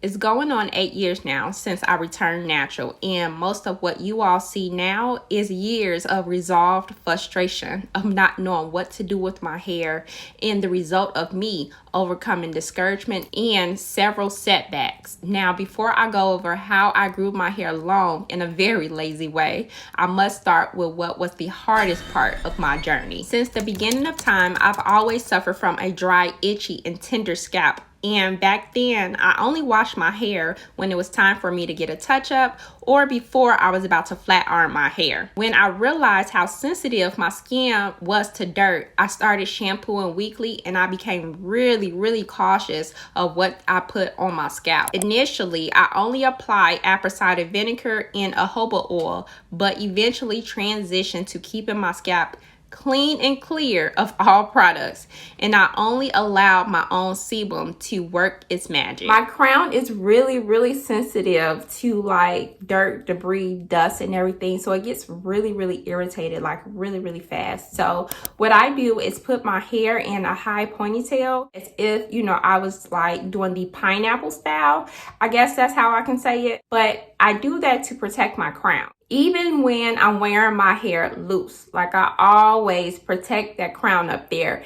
It's going on 8 years now since I returned natural, and most of what you all see now is years of resolved frustration of not knowing what to do with my hair, and the result of me overcoming discouragement and several setbacks. Now, before I go over how I grew my hair long in a very lazy way, I must start with what was the hardest part of my journey. Since the beginning of time, I've always suffered from a dry, itchy, and tender scalp. And back then, I only washed my hair when it was time for me to get a touch-up or before I was about to flat iron my hair. When I realized how sensitive my skin was to dirt, I started shampooing weekly, and I became really cautious of what I put on my scalp. Initially, I only applied apple cider vinegar and jojoba oil, but eventually transitioned to keeping my scalp clean and clear of all products, and I only allowed my own sebum to work its magic. My crown is really sensitive to like dirt, debris, dust, and everything, so it gets really irritated like really fast. So what I do is put my hair in a high ponytail as if, you know, I was like doing the pineapple style. I guess that's how I can say it, but I do that to protect my crown. Even when I'm wearing my hair loose, like I always protect that crown up there.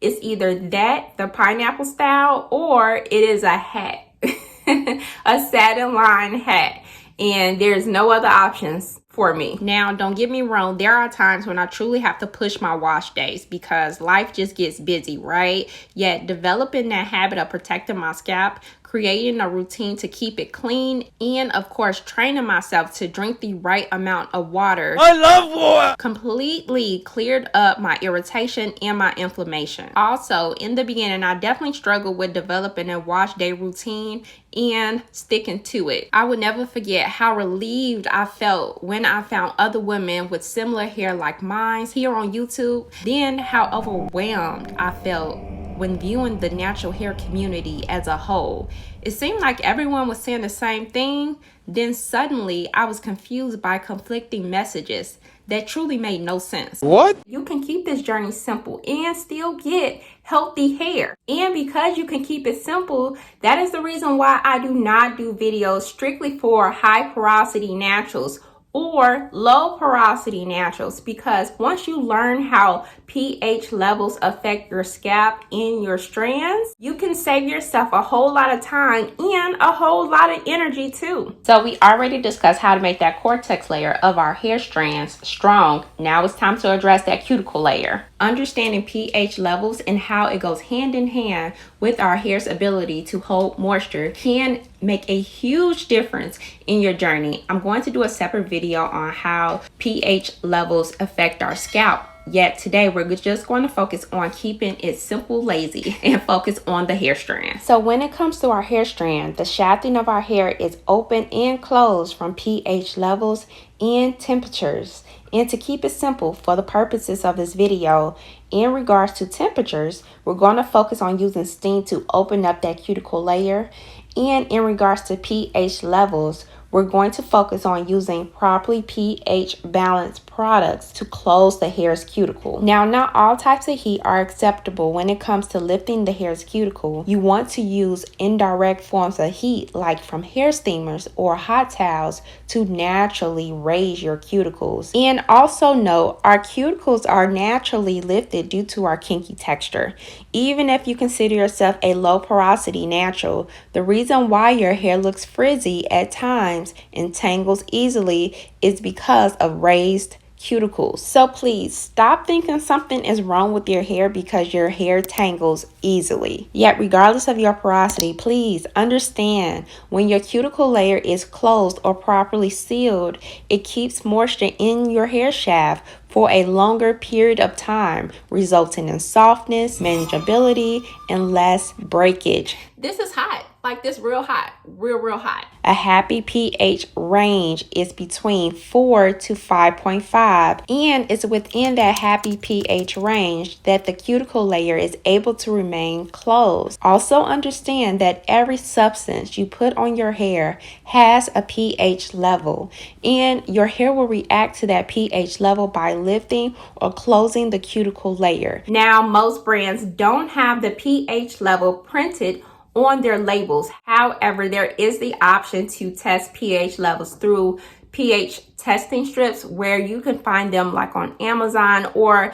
It's either that, the pineapple style, or it is a hat, a satin line hat. And there's no other options for me. Now, don't get me wrong, there are times when I truly have to push my wash days because life just gets busy, right? Yet developing that habit of protecting my scalp, creating a routine to keep it clean, and of course training myself to drink the right amount of water. I love water! Completely cleared up my irritation and my inflammation. Also, in the beginning, I definitely struggled with developing a wash day routine and sticking to it. I would never forget how relieved I felt when I found other women with similar hair like mine here on YouTube, then how overwhelmed I felt when viewing the natural hair community as a whole. It seemed like everyone was saying the same thing, then suddenly I was confused by conflicting messages that truly made no sense. What? You can keep this journey simple and still get healthy hair. And because you can keep it simple, that is the reason why I do not do videos strictly for high porosity naturals or low porosity naturals, because once you learn how pH levels affect your scalp and your strands, you can save yourself a whole lot of time and a whole lot of energy too. So we already discussed how to make that cortex layer of our hair strands strong. Now it's time to address that cuticle layer. Understanding pH levels and how it goes hand in hand with our hair's ability to hold moisture can make a huge difference in your journey. I'm going to do a separate video on how pH levels affect our scalp. Yet today we're just going to focus on keeping it simple, lazy, and focus on the hair strand. So when it comes to our hair strand, the shafting of our hair is open and closed from pH levels and temperatures. And to keep it simple for the purposes of this video, in regards to temperatures, we're going to focus on using steam to open up that cuticle layer. And in regards to pH levels, we're going to focus on using properly pH balanced products to close the hair's cuticle. Now, not all types of heat are acceptable when it comes to lifting the hair's cuticle. You want to use indirect forms of heat, like from hair steamers or hot towels, to naturally raise your cuticles. And also note, our cuticles are naturally lifted due to our kinky texture. Even if you consider yourself a low porosity natural, the reason why your hair looks frizzy at times and tangles easily is because of raised cuticles. So please stop thinking something is wrong with your hair because your hair tangles easily. Yet regardless of your porosity, please understand when your cuticle layer is closed or properly sealed, it keeps moisture in your hair shaft for a longer period of time, resulting in softness, manageability, and less breakage. This is hot. Like this real hot, real hot. A happy pH range is between 4 to 5.5, and it's within that happy pH range that the cuticle layer is able to remain closed. Also understand that every substance you put on your hair has a pH level, and your hair will react to that pH level by lifting or closing the cuticle layer. Now, most brands don't have the pH level printed on their labels. However, there is the option to test pH levels through pH testing strips, where you can find them like on Amazon, or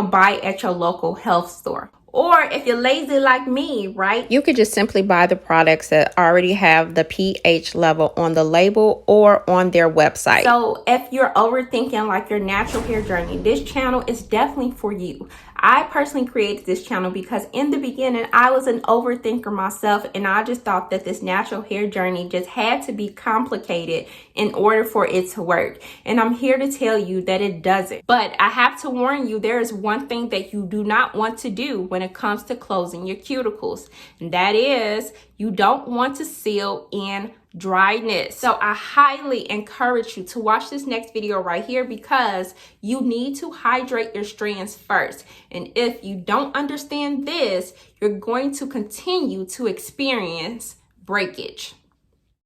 buy at your local health store. Or if you're lazy like me, right, you could just simply buy the products that already have the pH level on the label or on their website. So if you're overthinking like your natural hair journey, this channel is definitely for you. I personally created this channel because in the beginning, I was an overthinker myself, and I just thought that this natural hair journey just had to be complicated in order for it to work. And I'm here to tell you that it doesn't. But I have to warn you, there is one thing that you do not want to do when it comes to closing your cuticles, and that is you don't want to seal in dryness. So I highly encourage you to watch this next video right here, because you need to hydrate your strands first. And if you don't understand this, you're going to continue to experience breakage.